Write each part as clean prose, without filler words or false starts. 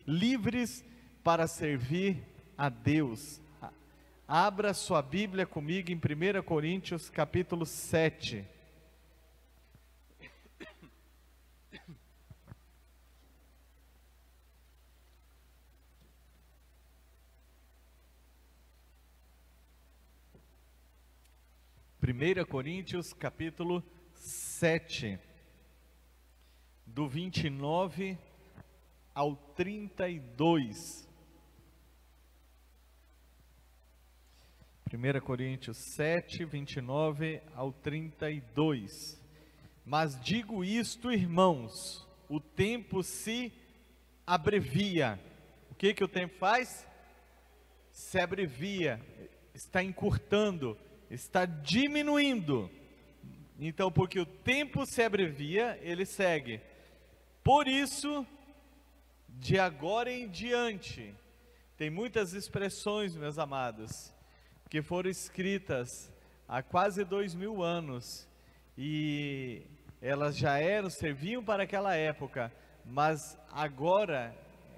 livres para servir a Deus. Abra sua Bíblia comigo em 1 Coríntios capítulo 7. Primeira Coríntios capítulo 7, do 29 ao 32. 1 Coríntios 7, 29 ao 32. Mas digo isto, irmãos, o tempo se abrevia. O que o tempo faz? Se abrevia, está encurtando, está diminuindo. Então, porque o tempo se abrevia, ele segue. Por isso, de agora em diante, tem muitas expressões, meus amados, que foram escritas há quase 2000 anos, e elas já serviam para aquela época, mas agora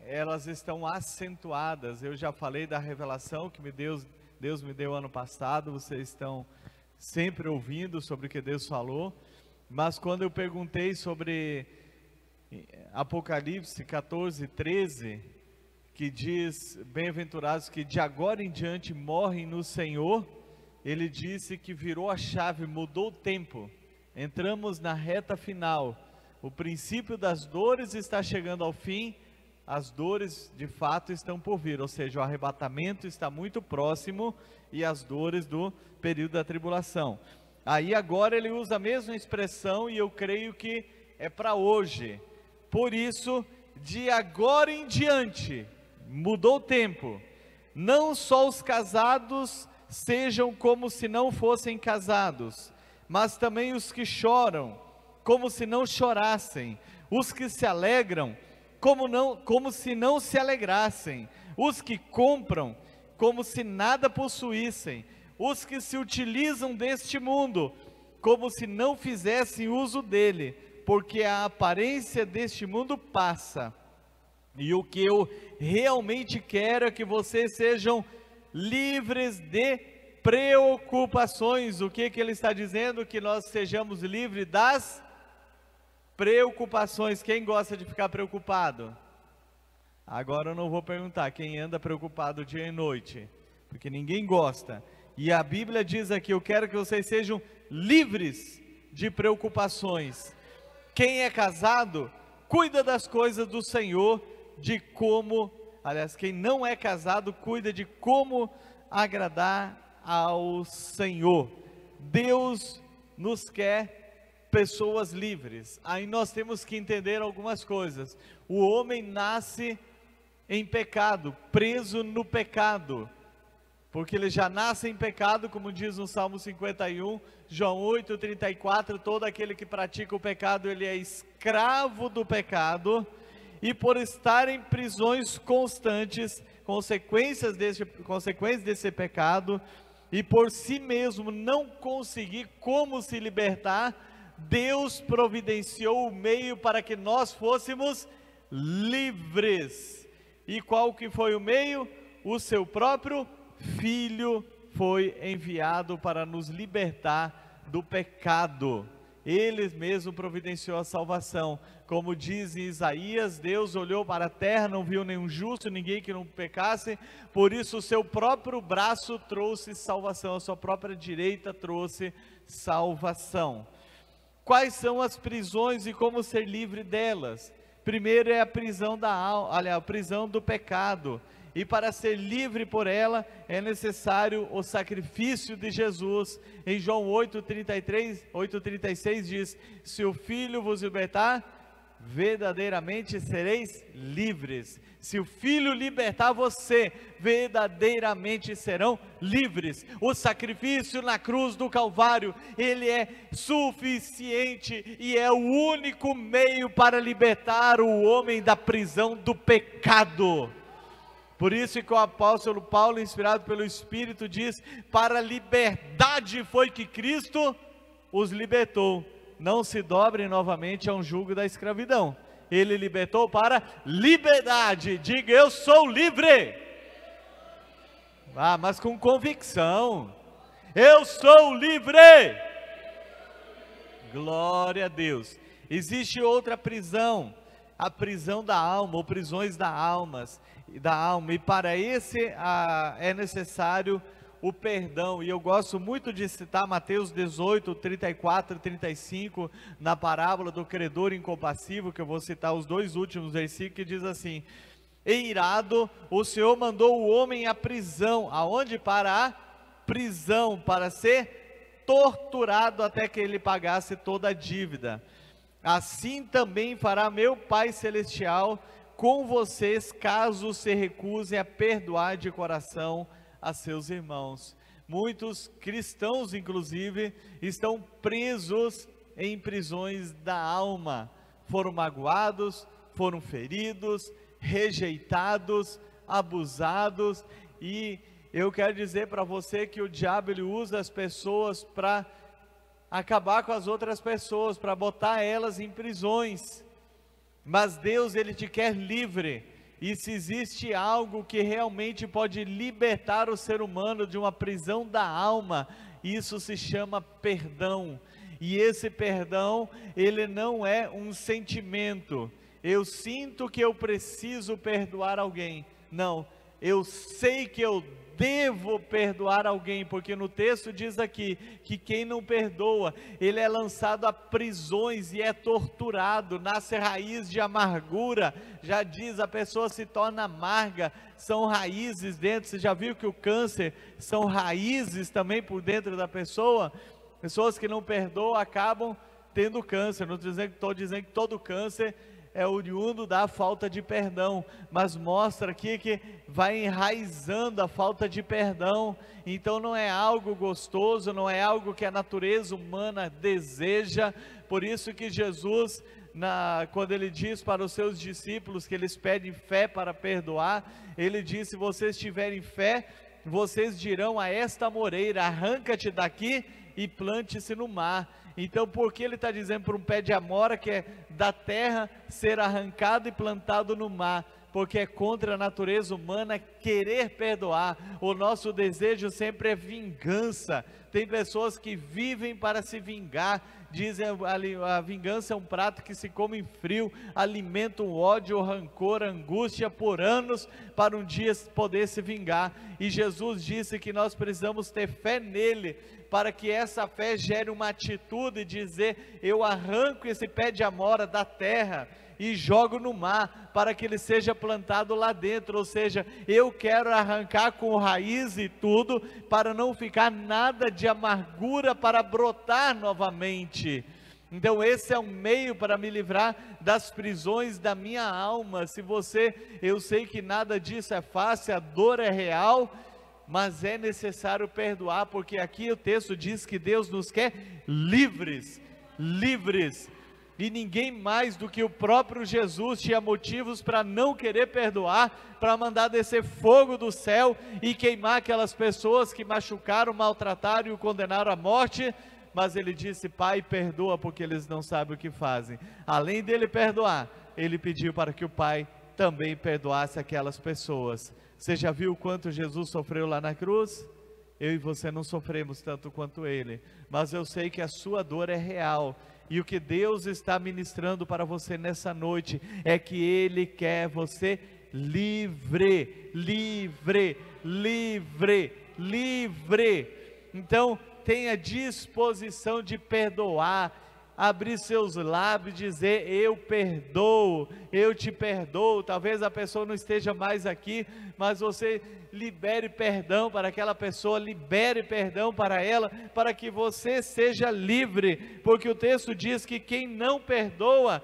elas estão acentuadas. Eu já falei da revelação que Deus me deu ano passado, vocês estão sempre ouvindo sobre o que Deus falou, mas quando eu perguntei sobre Apocalipse 14, 13, que diz, bem-aventurados que de agora em diante morrem no Senhor, ele disse que virou a chave, mudou o tempo, entramos na reta final, o princípio das dores está chegando ao fim, as dores de fato estão por vir, ou seja, o arrebatamento está muito próximo e as dores do período da tribulação. Aí agora ele usa a mesma expressão e eu creio que é para hoje. Por isso, de agora em diante, mudou o tempo, não só os casados sejam como se não fossem casados, mas também os que choram, como se não chorassem, os que se alegram, como se não se alegrassem, os que compram, como se nada possuíssem, os que se utilizam deste mundo, como se não fizessem uso dele, porque a aparência deste mundo passa, e o que eu realmente quero é que vocês sejam livres de preocupações. O que ele está dizendo? Que nós sejamos livres das preocupações. Quem gosta de ficar preocupado? Agora eu não vou perguntar quem anda preocupado dia e noite, porque ninguém gosta. E a Bíblia diz aqui, eu quero que vocês sejam livres de preocupações. Quem é casado, cuida das coisas do Senhor, quem não é casado, cuida de como agradar ao Senhor. Deus nos quer pessoas livres. Aí nós temos que entender algumas coisas. O homem nasce em pecado, preso no pecado, porque ele já nasce em pecado, como diz no Salmo 51, João 8, 34, todo aquele que pratica o pecado, ele é escravo do pecado, e por estar em prisões constantes, consequências desse pecado, e por si mesmo não conseguir como se libertar, Deus providenciou o meio para que nós fôssemos livres. E qual que foi o meio? O seu próprio Filho foi enviado para nos libertar do pecado. Ele mesmo providenciou a salvação. Como diz em Isaías, Deus olhou para a terra, não viu nenhum justo, ninguém que não pecasse, por isso o seu próprio braço trouxe salvação, a sua própria direita trouxe salvação. Quais são as prisões e como ser livre delas? Primeiro é a prisão da alma, a prisão do pecado. E para ser livre por ela, é necessário o sacrifício de Jesus. Em João 8:33, 8:36 diz, se o Filho vos libertar, verdadeiramente sereis livres. Se o Filho libertar você, verdadeiramente serão livres. O sacrifício na cruz do Calvário, ele é suficiente e é o único meio para libertar o homem da prisão do pecado. Por isso que o apóstolo Paulo, inspirado pelo Espírito, diz, para a liberdade foi que Cristo os libertou. Não se dobrem novamente a um jugo da escravidão. Ele libertou para liberdade. Diga, eu sou livre. Ah, mas com convicção. Eu sou livre. Glória a Deus. Existe outra prisão, a prisão da alma, ou prisões da alma, e para esse é necessário o perdão. E eu gosto muito de citar Mateus 18, 34 e 35, na parábola do credor incompassivo, que eu vou citar os dois últimos versículos, que diz assim: e irado, o Senhor mandou o homem à prisão. Aonde? Para a prisão, para ser torturado até que ele pagasse toda a dívida. Assim também fará meu Pai Celestial com vocês, caso se recusem a perdoar de coração a seus irmãos. Muitos cristãos, inclusive, estão presos em prisões da alma. Foram magoados, foram feridos, rejeitados, abusados, e eu quero dizer para você que o diabo ele usa as pessoas para acabar com as outras pessoas, para botar elas em prisões, mas Deus ele te quer livre, e se existe algo que realmente pode libertar o ser humano de uma prisão da alma, isso se chama perdão. E esse perdão, ele não é um sentimento, eu sinto que eu preciso perdoar alguém, não, eu sei que eu devo perdoar alguém, porque no texto diz aqui, que quem não perdoa, ele é lançado a prisões e é torturado, nasce raiz de amargura, já diz, a pessoa se torna amarga, são raízes dentro. Você já viu que o câncer são raízes também por dentro da pessoa? Pessoas que não perdoam acabam tendo câncer. Não estou dizendo que todo câncer é oriundo da falta de perdão, mas mostra aqui que vai enraizando a falta de perdão. Então não é algo gostoso, não é algo que a natureza humana deseja. Por isso que Jesus, quando ele diz para os seus discípulos que eles pedem fé para perdoar, ele diz: se vocês tiverem fé, vocês dirão a esta moreira, arranca-te daqui e plante-se no mar. Então, por que ele está dizendo para um pé de amora que é da terra ser arrancado e plantado no mar? Porque é contra a natureza humana querer perdoar. O nosso desejo sempre é vingança. Tem pessoas que vivem para se vingar, dizem a vingança é um prato que se come em frio, alimenta o ódio, o rancor, a angústia por anos, para um dia poder se vingar. E Jesus disse que nós precisamos ter fé nele, para que essa fé gere uma atitude e dizer: eu arranco esse pé de amora da terra e jogo no mar, para que ele seja plantado lá dentro. Ou seja, eu quero arrancar com raiz e tudo, para não ficar nada de amargura para brotar novamente. Então esse é um meio para me livrar das prisões da minha alma. Eu sei que nada disso é fácil, a dor é real, mas é necessário perdoar, porque aqui o texto diz que Deus nos quer livres, livres, e ninguém mais do que o próprio Jesus tinha motivos para não querer perdoar, para mandar descer fogo do céu e queimar aquelas pessoas que machucaram, maltrataram e o condenaram à morte, mas ele disse: Pai, perdoa, porque eles não sabem o que fazem. Além dele perdoar, ele pediu para que o Pai também perdoasse aquelas pessoas. Você já viu o quanto Jesus sofreu lá na cruz? Eu e você não sofremos tanto quanto ele, mas eu sei que a sua dor é real, e o que Deus está ministrando para você nessa noite, é que Ele quer você livre, livre, livre, livre. Então tenha disposição de perdoar, abrir seus lábios, dizer: eu perdoo, eu te perdoo. Talvez a pessoa não esteja mais aqui, mas você libere perdão para aquela pessoa, libere perdão para ela, para que você seja livre, porque o texto diz que quem não perdoa,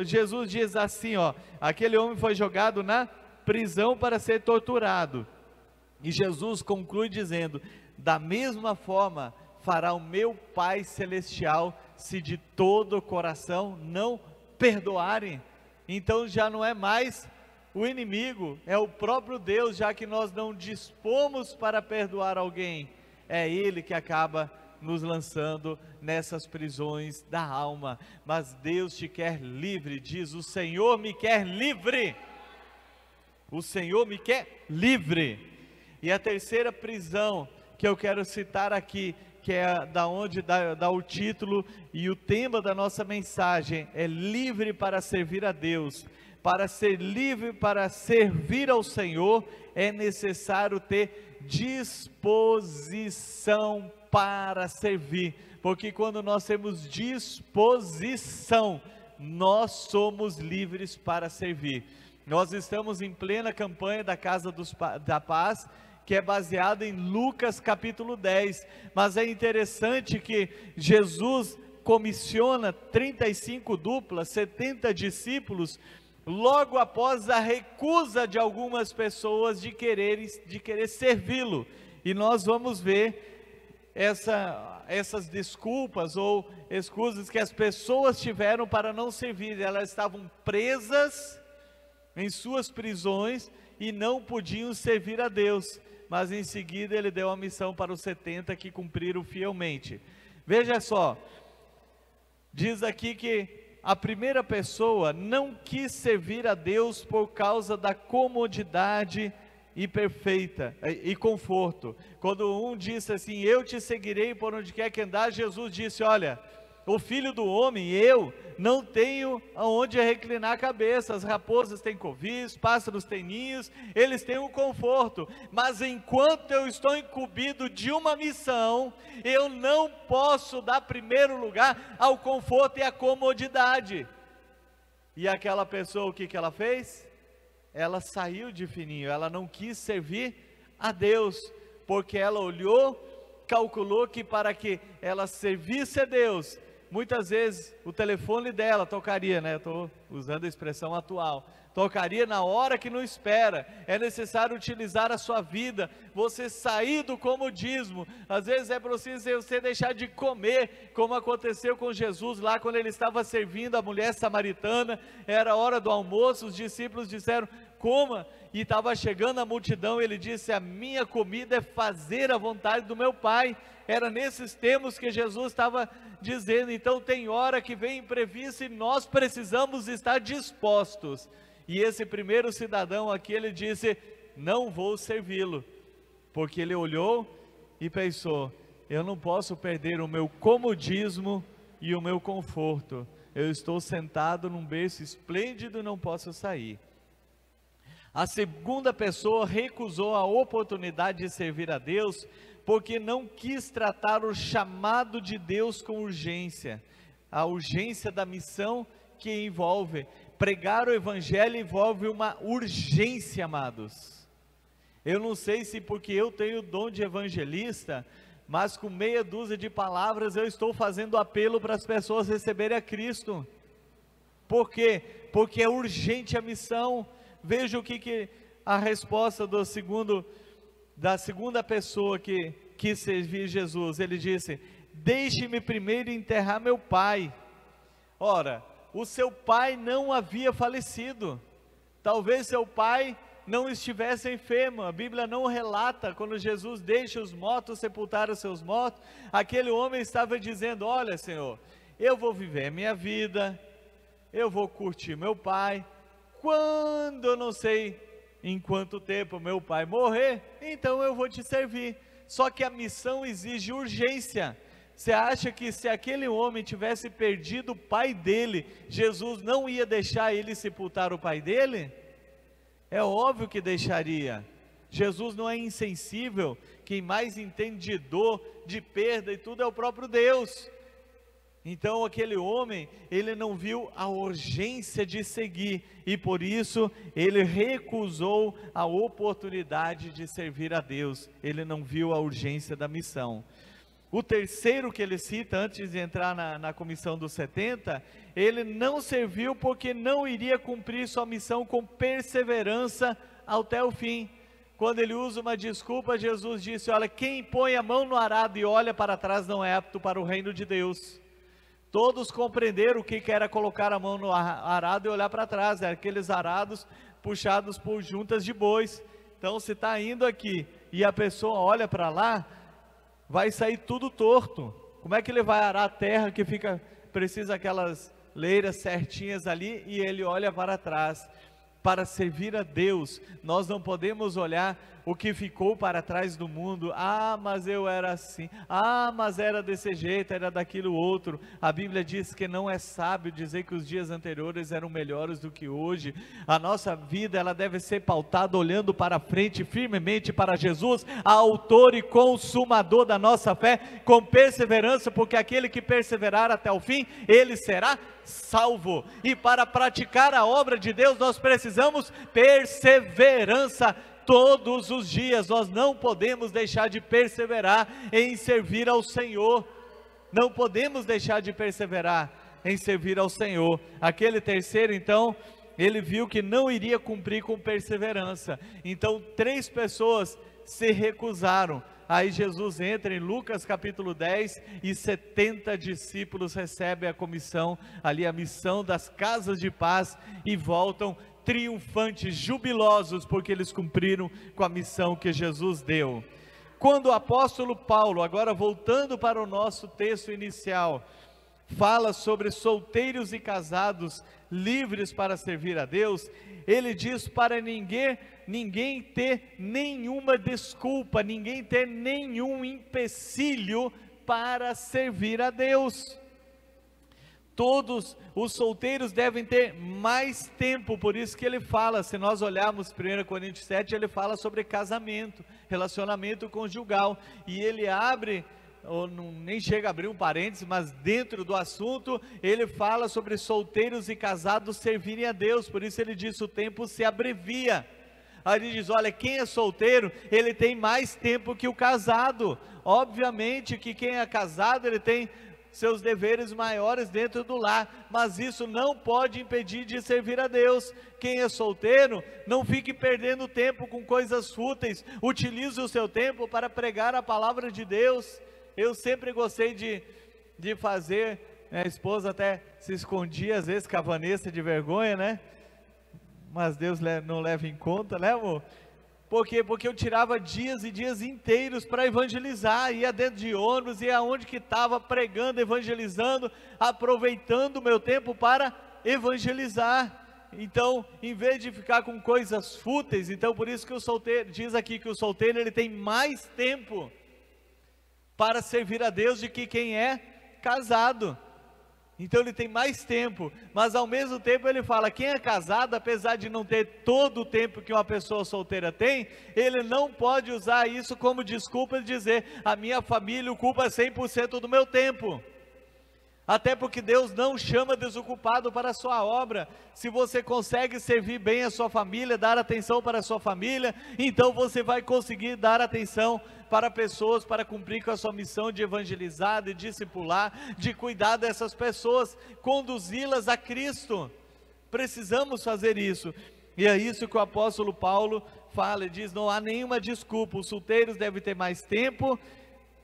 Jesus diz assim, aquele homem foi jogado na prisão para ser torturado, e Jesus conclui dizendo: da mesma forma fará o meu Pai Celestial, se de todo o coração não perdoarem. Então já não é mais o inimigo, é o próprio Deus, já que nós não dispomos para perdoar alguém, é Ele que acaba nos lançando nessas prisões da alma, mas Deus te quer livre. Diz: o Senhor me quer livre, o Senhor me quer livre. E a terceira prisão que eu quero citar aqui, que é da onde dá o título e o tema da nossa mensagem, é livre para servir a Deus. Para ser livre para servir ao Senhor, é necessário ter disposição para servir, porque quando nós temos disposição, nós somos livres para servir. Nós estamos em plena campanha da Casa da Paz, que é baseada em Lucas capítulo 10, mas é interessante que Jesus comissiona 35 duplas, 70 discípulos, logo após a recusa de algumas pessoas de querer servi-lo. E nós vamos ver essas desculpas ou escusas que as pessoas tiveram para não servir. Elas estavam presas em suas prisões e não podiam servir a Deus, mas em seguida ele deu a missão para os 70 que cumpriram fielmente. Veja só, diz aqui que a primeira pessoa não quis servir a Deus por causa da comodidade e conforto. Quando um disse assim: eu te seguirei por onde quer que andar, Jesus disse: olha, o Filho do Homem, eu não tenho aonde reclinar a cabeça. As raposas têm covis, pássaros têm ninhos, eles têm um conforto, mas enquanto eu estou incumbido de uma missão, eu não posso dar primeiro lugar ao conforto e à comodidade. E aquela pessoa, o que ela fez? Ela saiu de fininho, ela não quis servir a Deus, porque ela olhou, calculou que para que ela servisse a Deus, muitas vezes o telefone dela tocaria, né? Estou usando a expressão atual, tocaria na hora que não espera. É necessário utilizar a sua vida, você sair do comodismo. Às vezes é preciso você deixar de comer, como aconteceu com Jesus lá quando ele estava servindo a mulher samaritana. Era hora do almoço, os discípulos disseram: coma, e estava chegando a multidão. Ele disse: a minha comida é fazer a vontade do meu Pai. Era nesses termos que Jesus estava dizendo. Então tem hora que vem imprevisto e nós precisamos estar dispostos. E esse primeiro cidadão aqui, ele disse: não vou servi-lo, porque ele olhou e pensou: eu não posso perder o meu comodismo e o meu conforto. Eu estou sentado num berço esplêndido e não posso sair. A segunda pessoa recusou a oportunidade de servir a Deus, porque não quis tratar o chamado de Deus com urgência. A urgência da missão que envolve pregar o Evangelho envolve uma urgência, amados. Eu não sei se porque eu tenho o dom de evangelista, mas com meia dúzia de palavras eu estou fazendo apelo para as pessoas receberem a Cristo. Por quê? Porque é urgente a missão. Veja o que a resposta da segunda pessoa que quis servir Jesus. Ele disse: deixe-me primeiro enterrar meu pai. Ora, o seu pai não havia falecido, talvez seu pai não estivesse enfermo. A Bíblia não relata quando Jesus deixa os mortos sepultar os seus mortos. Aquele homem estava dizendo: olha, Senhor, eu vou viver minha vida, eu vou curtir meu pai, quando eu não sei em quanto tempo meu pai morrer, então eu vou te servir. Só que a missão exige urgência. Você acha que se aquele homem tivesse perdido o pai dele, Jesus não ia deixar ele sepultar o pai dele? É óbvio que deixaria. Jesus não é insensível. Quem mais entende de dor, de perda e tudo é o próprio Deus. Então aquele homem, ele não viu a urgência de seguir, e por isso ele recusou a oportunidade de servir a Deus. Ele não viu a urgência da missão. O terceiro que ele cita, antes de entrar na comissão dos 70, ele não serviu porque não iria cumprir sua missão com perseverança até o fim. Quando ele usa uma desculpa, Jesus disse: olha, quem põe a mão no arado e olha para trás não é apto para o reino de Deus. Todos compreenderam o que era colocar a mão no arado e olhar para trás. Eram aqueles arados puxados por juntas de bois. Então se está indo aqui e a pessoa olha para lá, vai sair tudo torto. Como é que ele vai arar a terra que precisa aquelas leiras certinhas ali, e ele olha para trás? Para servir a Deus, nós não podemos olhar o que ficou para trás do mundo. Ah, mas eu era assim, ah, mas era desse jeito, era daquilo outro. A Bíblia diz que não é sábio dizer que os dias anteriores eram melhores do que hoje. A nossa vida, ela deve ser pautada olhando para frente, firmemente para Jesus, autor e consumador da nossa fé, com perseverança, porque aquele que perseverar até o fim, ele será salvo. E para praticar a obra de Deus, nós precisamos perseverança todos os dias. Nós não podemos deixar de perseverar em servir ao Senhor. Não podemos deixar de perseverar em servir ao Senhor. Aquele terceiro, então, ele viu que não iria cumprir com perseverança. Então 3 pessoas se recusaram. Aí Jesus entra em Lucas capítulo 10 e 70 discípulos recebem a comissão, ali a missão das casas de paz, e voltam triunfantes, jubilosos, porque eles cumpriram com a missão que Jesus deu. Quando o apóstolo Paulo, agora voltando para o nosso texto inicial, fala sobre solteiros e casados livres para servir a Deus, ele diz para ninguém ter nenhuma desculpa, ninguém ter nenhum empecilho para servir a Deus. Todos os solteiros devem ter mais tempo, por isso que ele fala, se nós olharmos 1 Coríntios 7, ele fala sobre casamento, relacionamento conjugal, e ele abre, ou não, nem chega a abrir um parênteses, mas dentro do assunto, ele fala sobre solteiros e casados servirem a Deus, por isso ele diz, o tempo se abrevia. Aí ele diz, olha, quem é solteiro, ele tem mais tempo que o casado. Obviamente que quem é casado, ele tem seus deveres maiores dentro do lar, mas isso não pode impedir de servir a Deus. Quem é solteiro, não fique perdendo tempo com coisas fúteis, utilize o seu tempo para pregar a palavra de Deus. Eu sempre gostei de fazer, minha esposa até se escondia às vezes com a Vanessa de vergonha, né? Mas Deus não leva em conta, né, amor? Por quê? Porque eu tirava dias e dias inteiros para evangelizar, ia dentro de ônibus, ia aonde que estava pregando, evangelizando, aproveitando o meu tempo para evangelizar. Então, em vez de ficar com coisas fúteis, então por isso que o solteiro, diz aqui que o solteiro ele tem mais tempo para servir a Deus do que quem é casado. Então ele tem mais tempo, mas ao mesmo tempo ele fala, quem é casado, apesar de não ter todo o tempo que uma pessoa solteira tem, ele não pode usar isso como desculpa de dizer, a minha família ocupa 100% do meu tempo. Até porque Deus não chama desocupado para a sua obra. Se você consegue servir bem a sua família, dar atenção para a sua família, então você vai conseguir dar atenção para pessoas, para cumprir com a sua missão de evangelizar, de discipular, de cuidar dessas pessoas, conduzi-las a Cristo. Precisamos fazer isso, e é isso que o apóstolo Paulo fala, ele diz, não há nenhuma desculpa, os solteiros devem ter mais tempo,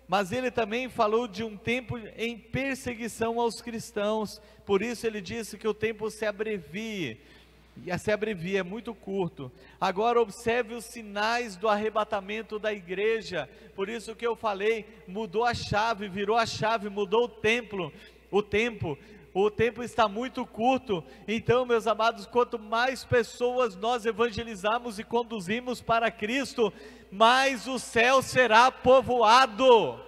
mas ele também falou de um tempo em perseguição aos cristãos, por isso ele disse que o tempo se abrevia, é muito curto. Agora observe os sinais do arrebatamento da igreja, por isso que eu falei, mudou a chave, virou a chave, mudou o tempo está muito curto. Então, meus amados, quanto mais pessoas nós evangelizamos e conduzimos para Cristo, mais o céu será povoado.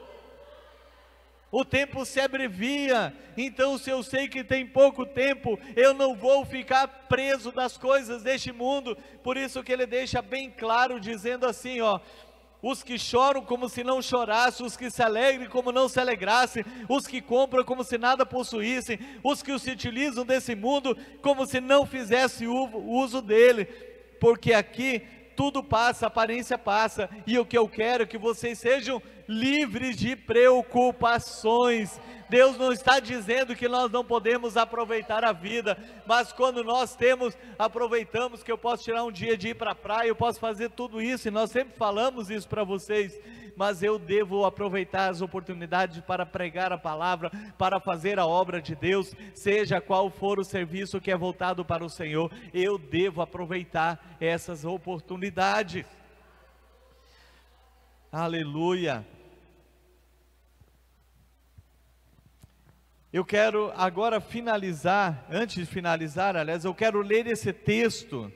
O tempo se abrevia, então se eu sei que tem pouco tempo, eu não vou ficar preso das coisas deste mundo. Por isso que ele deixa bem claro, dizendo assim, ó, os que choram como se não chorassem, os que se alegrem como não se alegrassem, os que compram como se nada possuíssem, os que se utilizam desse mundo como se não fizessem uso dele, porque aqui tudo passa, a aparência passa, e o que eu quero é que vocês sejam livres de preocupações. Deus não está dizendo que nós não podemos aproveitar a vida, mas quando nós aproveitamos, que eu posso tirar um dia de ir para a praia, eu posso fazer tudo isso, e nós sempre falamos isso para vocês, mas eu devo aproveitar as oportunidades para pregar a palavra, para fazer a obra de Deus, seja qual for o serviço que é voltado para o Senhor, eu devo aproveitar essas oportunidades. Aleluia. Eu quero agora finalizar, antes de finalizar, aliás, eu quero ler esse texto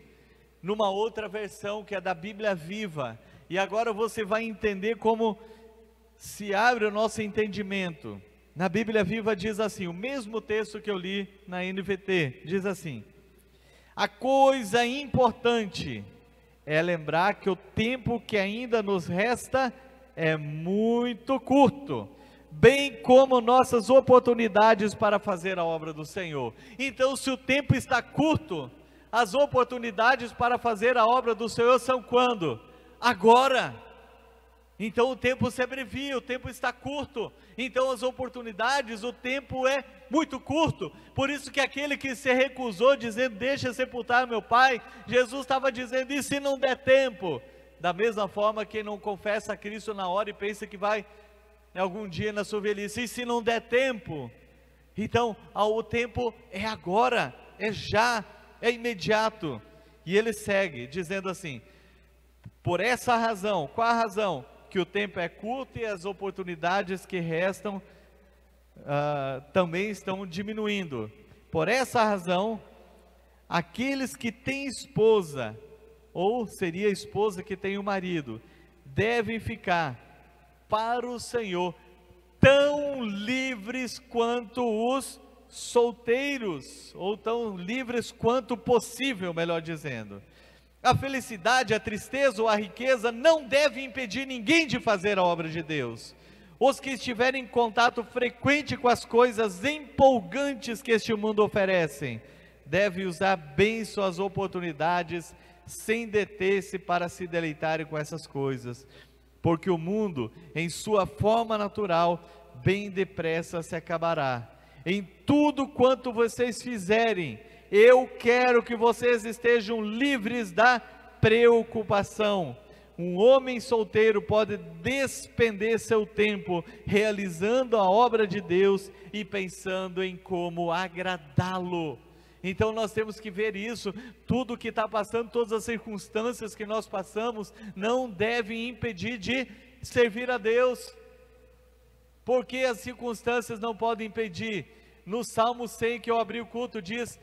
numa outra versão, que é da Bíblia Viva, e agora você vai entender como se abre o nosso entendimento. Na Bíblia Viva diz assim, o mesmo texto que eu li na NVT, diz assim: a coisa importante é lembrar que o tempo que ainda nos resta é muito curto, bem como nossas oportunidades para fazer a obra do Senhor. Então, se o tempo está curto, as oportunidades para fazer a obra do Senhor são quando? Agora. Então o tempo se abrevia, o tempo está curto, então as oportunidades, o tempo é muito curto. Por isso que aquele que se recusou dizendo, deixa sepultar meu pai, Jesus estava dizendo, e se não der tempo? Da mesma forma, quem não confessa a Cristo na hora e pensa que vai algum dia na sua velhice, e se não der tempo? Então o tempo é agora, é já, é imediato. E ele segue dizendo assim, por essa razão, qual a razão? Que o tempo é curto e as oportunidades que restam também estão diminuindo. Por essa razão, aqueles que têm esposa, ou seria a esposa que tem o marido, devem ficar para o Senhor tão livres quanto os solteiros, ou tão livres quanto possível, melhor dizendo. A felicidade, a tristeza ou a riqueza não devem impedir ninguém de fazer a obra de Deus. Os que estiverem em contato frequente com as coisas empolgantes que este mundo oferecem, devem usar bem suas oportunidades, sem deter-se para se deleitarem com essas coisas, porque o mundo, em sua forma natural, bem depressa se acabará. Em tudo quanto vocês fizerem, eu quero que vocês estejam livres da preocupação. Um homem solteiro pode despender seu tempo realizando a obra de Deus e pensando em como agradá-lo. Então nós temos que ver isso, tudo que está passando, todas as circunstâncias que nós passamos, não devem impedir de servir a Deus. Porque as circunstâncias não podem impedir? No Salmo 100 que eu abri o culto diz,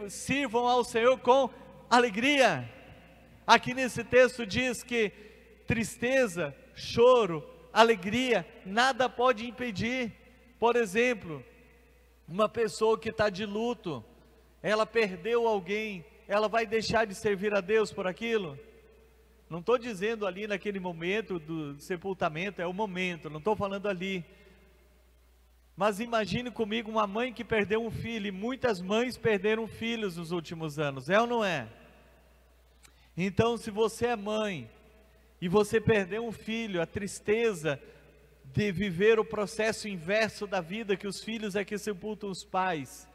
sirvam ao Senhor com alegria. Aqui nesse texto diz que tristeza, choro, alegria, nada pode impedir. Por exemplo, uma pessoa que está de luto, ela perdeu alguém, ela vai deixar de servir a Deus por aquilo? Não estou dizendo ali naquele momento do sepultamento, é o momento, não estou falando ali. Mas imagine comigo uma mãe que perdeu um filho, e muitas mães perderam filhos nos últimos anos, é ou não é? Então, se você é mãe, e você perdeu um filho, a tristeza de viver o processo inverso da vida, que os filhos é que sepultam os pais,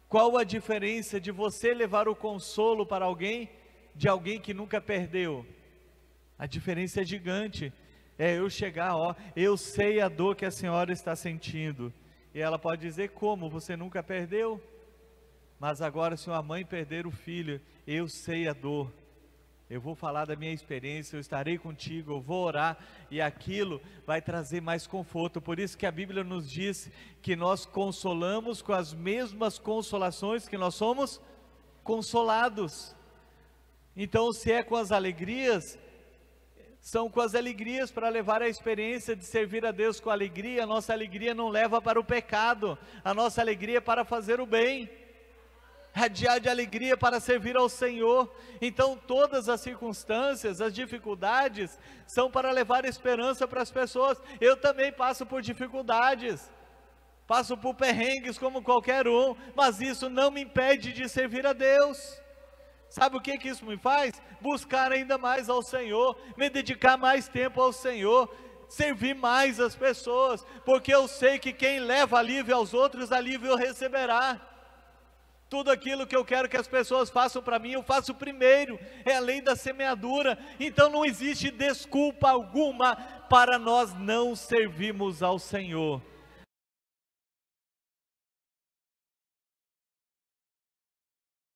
qual a diferença de você levar o consolo para alguém, de alguém que nunca perdeu? A diferença é gigante. É eu chegar, eu sei a dor que a senhora está sentindo, e ela pode dizer, como? Você nunca perdeu? Mas agora, se uma mãe perder o filho, eu sei a dor, eu vou falar da minha experiência, eu estarei contigo, eu vou orar, e aquilo vai trazer mais conforto. Por isso que a Bíblia nos diz que nós consolamos com as mesmas consolações que nós somos consolados. Então, se é com as alegrias, são com as alegrias para levar a experiência de servir a Deus com alegria. A nossa alegria não leva para o pecado, a nossa alegria é para fazer o bem, radiar de alegria para servir ao Senhor. Então todas as circunstâncias, as dificuldades, são para levar esperança para as pessoas. Eu também passo por dificuldades, passo por perrengues como qualquer um, mas isso não me impede de servir a Deus. Sabe o que isso me faz? Buscar ainda mais ao Senhor, me dedicar mais tempo ao Senhor, servir mais as pessoas, porque eu sei que quem leva alívio aos outros, alívio receberá. Tudo aquilo que eu quero que as pessoas façam para mim, eu faço primeiro, é a lei da semeadura. Então não existe desculpa alguma para nós não servirmos ao Senhor.